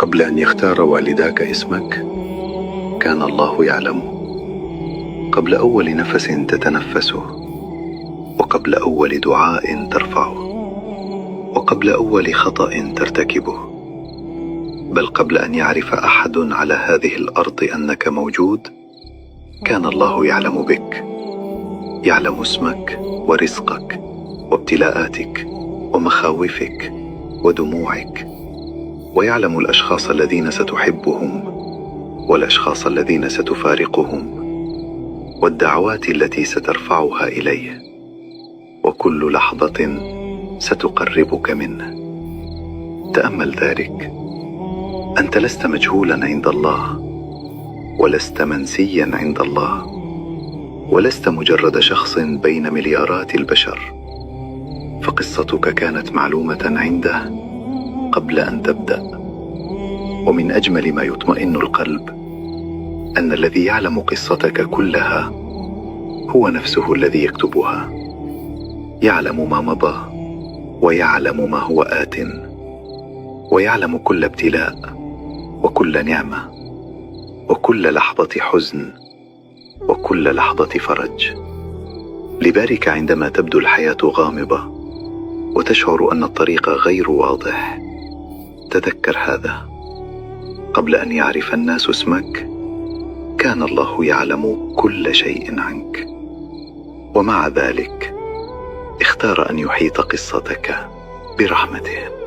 قبل أن يختار والداك اسمك كان الله يعلم، قبل أول نفس تتنفسه، وقبل أول دعاء ترفعه، وقبل أول خطأ ترتكبه، بل قبل أن يعرف أحد على هذه الأرض أنك موجود كان الله يعلم بك، يعلم اسمك ورزقك وابتلاءاتك ومخاوفك ودموعك، ويعلم الأشخاص الذين ستحبهم والأشخاص الذين ستفارقهم والدعوات التي سترفعها إليه، وكل لحظة ستقربك منه. تأمل ذلك، أنت لست مجهولا عند الله، ولست منسيا عند الله، ولست مجرد شخص بين مليارات البشر، فقصتك كانت معلومة عنده قبل أن تبدأ. ومن أجمل ما يطمئن القلب أن الذي يعلم قصتك كلها هو نفسه الذي يكتبها، يعلم ما مضى ويعلم ما هو آت، ويعلم كل ابتلاء وكل نعمة وكل لحظة حزن وكل لحظة فرج. لذلك عندما تبدو الحياة غامضة وتشعر أن الطريق غير واضح، تذكر هذا: قبل أن يعرف الناس اسمك كان الله يعلم كل شيء عنك، ومع ذلك اختار أن يحيط قصتك برحمته.